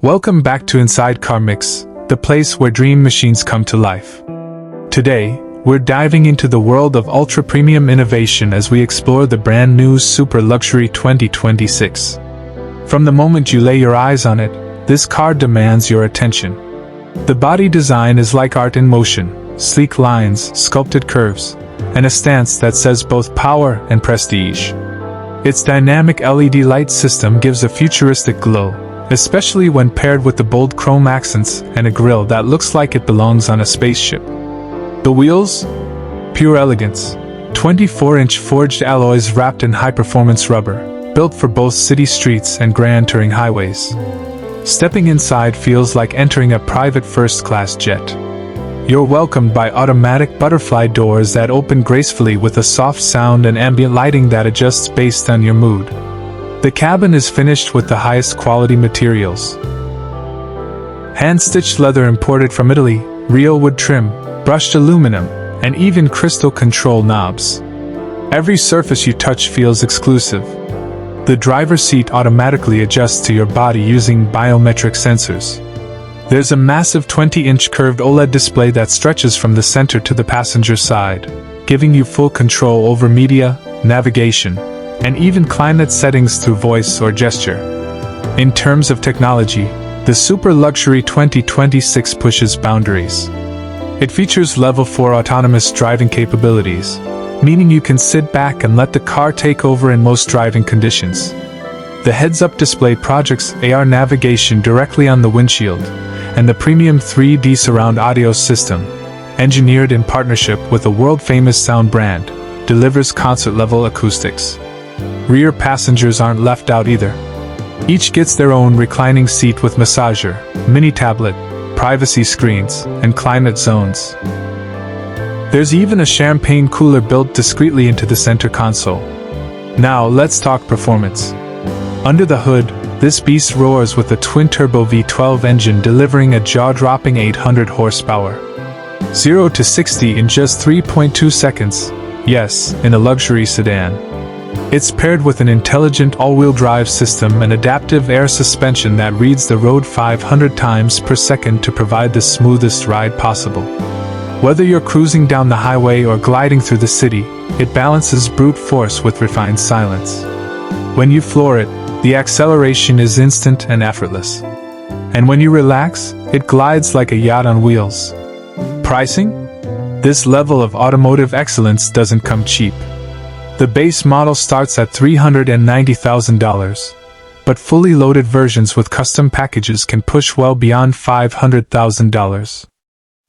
Welcome back to Inside Car Mix, the place where dream machines come to life. Today, we're diving into the world of ultra-premium innovation as we explore the brand new Super Luxury 2026. From the moment you lay your eyes on it, this car demands your attention. The body design is like art in motion, sleek lines, sculpted curves, and a stance that says both power and prestige. Its dynamic LED light system gives a futuristic glow, especially when paired with the bold chrome accents and a grille that looks like it belongs on a spaceship. The wheels? Pure elegance. 24-inch forged alloys wrapped in high-performance rubber, built for both city streets and grand touring highways. Stepping inside feels like entering a private first-class jet. You're welcomed by automatic butterfly doors that open gracefully with a soft sound and ambient lighting that adjusts based on your mood. The cabin is finished with the highest quality materials. Hand-stitched leather imported from Italy, real wood trim, brushed aluminum, and even crystal control knobs. Every surface you touch feels exclusive. The driver's seat automatically adjusts to your body using biometric sensors. There's a massive 20-inch curved OLED display that stretches from the center to the passenger side, giving you full control over media, navigation, and even climate settings through voice or gesture. In terms of technology, the Super Luxury 2026 pushes boundaries. It features Level 4 autonomous driving capabilities, meaning you can sit back and let the car take over in most driving conditions. The heads-up display projects AR navigation directly on the windshield, and the premium 3D surround audio system, engineered in partnership with a world-famous sound brand, delivers concert-level acoustics. Rear passengers aren't left out either. Each gets their own reclining seat with massager, mini tablet, privacy screens, and climate zones. There's even a champagne cooler built discreetly into the center console. Now let's talk performance. Under the hood, this beast roars with a twin-turbo V12 engine delivering a jaw-dropping 800 horsepower. 0 to 60 in just 3.2 seconds, yes, in a luxury sedan. It's paired with an intelligent all-wheel drive system and adaptive air suspension that reads the road 500 times per second to provide the smoothest ride possible. Whether you're cruising down the highway or gliding through the city, it balances brute force with refined silence. When you floor it, the acceleration is instant and effortless. And when you relax, it glides like a yacht on wheels. Pricing? This level of automotive excellence doesn't come cheap. The base model starts at $390,000, but fully loaded versions with custom packages can push well beyond $500,000.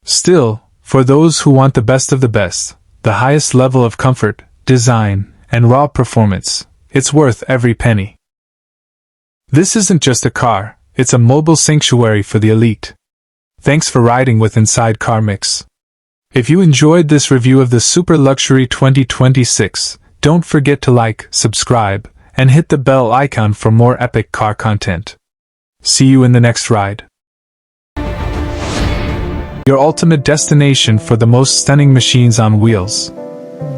Still, for those who want the best of the best, the highest level of comfort, design, and raw performance, it's worth every penny. This isn't just a car, it's a mobile sanctuary for the elite. Thanks for riding with Inside Car Mix. If you enjoyed this review of the Super Luxury 2026, don't forget to like, subscribe, and hit the bell icon for more epic car content. See you in the next ride. Your ultimate destination for the most stunning machines on wheels.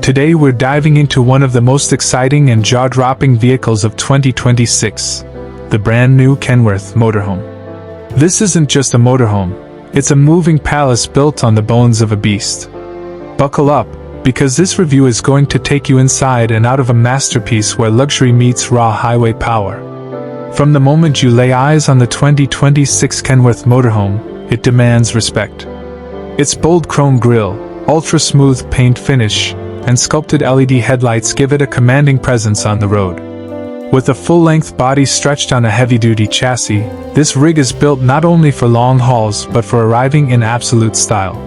Today we're diving into one of the most exciting and jaw-dropping vehicles of 2026, the brand new Kenworth motorhome. This isn't just a motorhome, it's a moving palace built on the bones of a beast. Buckle up, because this review is going to take you inside and out of a masterpiece where luxury meets raw highway power. From the moment you lay eyes on the 2026 Kenworth motorhome, it demands respect. Its bold chrome grille, ultra-smooth paint finish, and sculpted LED headlights give it a commanding presence on the road. With a full-length body stretched on a heavy-duty chassis, this rig is built not only for long hauls but for arriving in absolute style.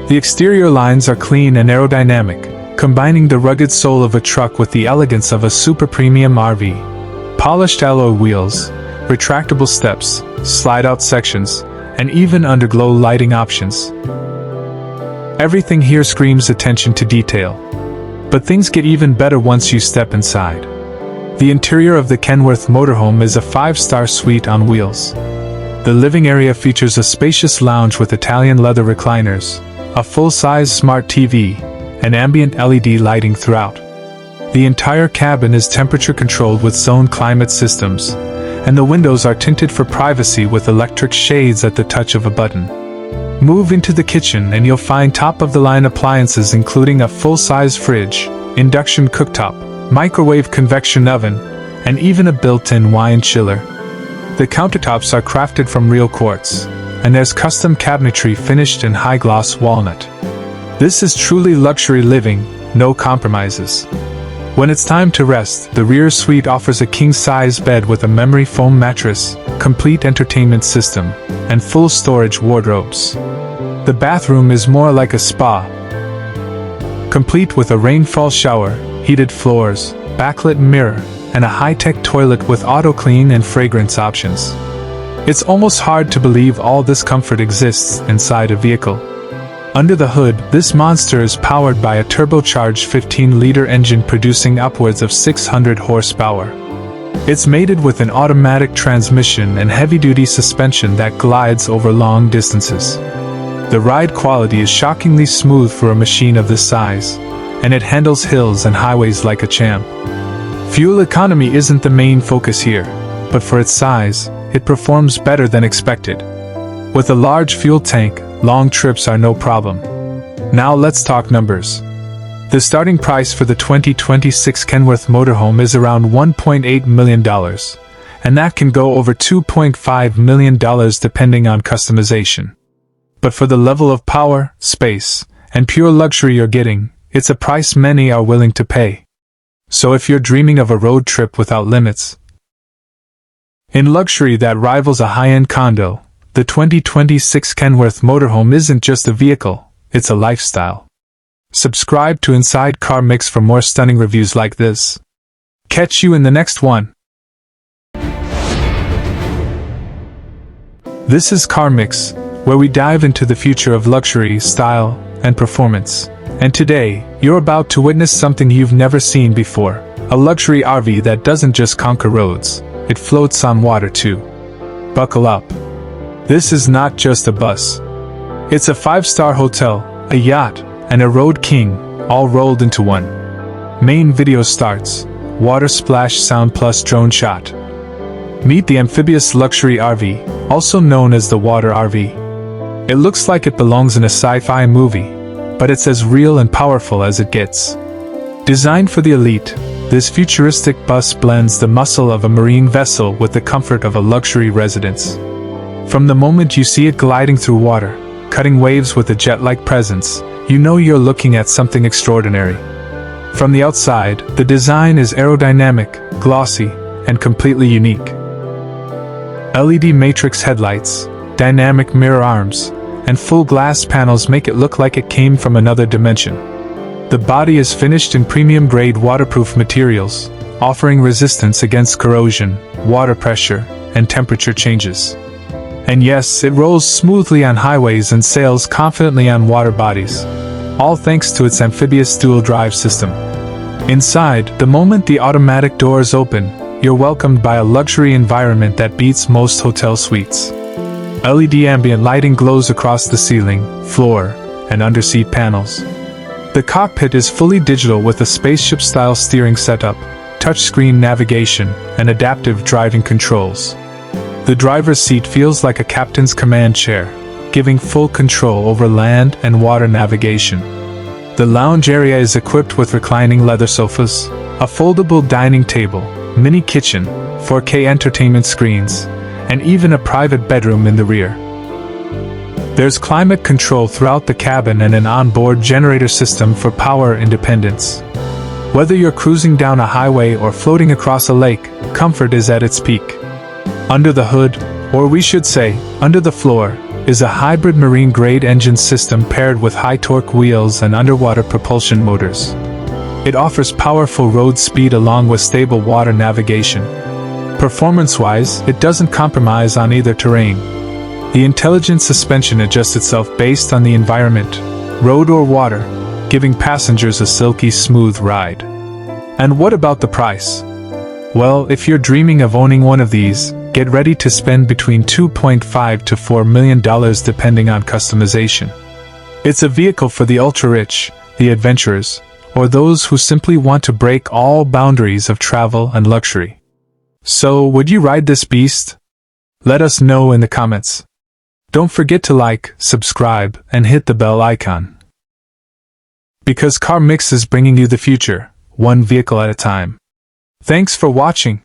The exterior lines are clean and aerodynamic, combining the rugged soul of a truck with the elegance of a super premium RV. Polished alloy wheels, retractable steps, slide-out sections, and even underglow lighting options. Everything here screams attention to detail. But things get even better once you step inside. The interior of the Kenworth motorhome is a 5-star suite on wheels. The living area features a spacious lounge with Italian leather recliners, a full-size smart TV, and ambient LED lighting throughout. The entire cabin is temperature-controlled with zone climate systems, and the windows are tinted for privacy with electric shades at the touch of a button. Move into the kitchen and you'll find top-of-the-line appliances including a full-size fridge, induction cooktop, microwave convection oven, and even a built-in wine chiller. The countertops are crafted from real quartz, and there's custom cabinetry finished in high-gloss walnut. This is truly luxury living, no compromises. When it's time to rest, the rear suite offers a king-size bed with a memory foam mattress, complete entertainment system, and full storage wardrobes. The bathroom is more like a spa, complete with a rainfall shower, heated floors, backlit mirror, and a high-tech toilet with auto-clean and fragrance options. It's almost hard to believe all this comfort exists inside a vehicle. Under the hood, this monster is powered by a turbocharged 15-liter engine producing upwards of 600 horsepower. It's mated with an automatic transmission and heavy-duty suspension that glides over long distances. The ride quality is shockingly smooth for a machine of this size, and it handles hills and highways like a champ. Fuel economy isn't the main focus here, but for its size, it performs better than expected. With a large fuel tank, long trips are no problem. Now let's talk numbers. The starting price for the 2026 Kenworth motorhome is around $1.8 million, and that can go over $2.5 million depending on customization. But for the level of power, space, and pure luxury you're getting, it's a price many are willing to pay. So if you're dreaming of a road trip without limits, in luxury that rivals a high-end condo, the 2026 Kenworth motorhome isn't just a vehicle, it's a lifestyle. Subscribe to Inside Car Mix for more stunning reviews like this. Catch you in the next one. This is Car Mix, where we dive into the future of luxury, style, and performance. And today, you're about to witness something you've never seen before. A luxury RV that doesn't just conquer roads, it floats on water too. Buckle up. This is not just a bus. It's a 5-star hotel, a yacht, and a road king, all rolled into one. Main video starts. Water splash sound plus drone shot. Meet the Amphibious Luxury RV, also known as the Water RV. It looks like it belongs in a sci-fi movie, but it's as real and powerful as it gets. Designed for the elite, this futuristic bus blends the muscle of a marine vessel with the comfort of a luxury residence. From the moment you see it gliding through water, cutting waves with a jet-like presence, you know you're looking at something extraordinary. From the outside, the design is aerodynamic, glossy, and completely unique. LED matrix headlights, dynamic mirror arms, and full glass panels make it look like it came from another dimension. The body is finished in premium-grade waterproof materials, offering resistance against corrosion, water pressure, and temperature changes. And yes, it rolls smoothly on highways and sails confidently on water bodies, all thanks to its amphibious dual-drive system. Inside, the moment the automatic doors open, you're welcomed by a luxury environment that beats most hotel suites. LED ambient lighting glows across the ceiling, floor, and underseat panels. The cockpit is fully digital with a spaceship-style steering setup, touchscreen navigation, and adaptive driving controls. The driver's seat feels like a captain's command chair, giving full control over land and water navigation. The lounge area is equipped with reclining leather sofas, a foldable dining table, mini kitchen, 4K entertainment screens, and even a private bedroom in the rear. There's climate control throughout the cabin and an onboard generator system for power independence. Whether you're cruising down a highway or floating across a lake, comfort is at its peak. Under the hood, or we should say, under the floor, is a hybrid marine-grade engine system paired with high-torque wheels and underwater propulsion motors. It offers powerful road speed along with stable water navigation. Performance-wise, it doesn't compromise on either terrain. The intelligent suspension adjusts itself based on the environment, road or water, giving passengers a silky smooth ride. And what about the price? Well, if you're dreaming of owning one of these, get ready to spend between $2.5 to $4 million depending on customization. It's a vehicle for the ultra-rich, the adventurers, or those who simply want to break all boundaries of travel and luxury. So, would you ride this beast? Let us know in the comments. Don't forget to like, subscribe, and hit the bell icon. Because Car Mix is bringing you the future, one vehicle at a time. Thanks for watching.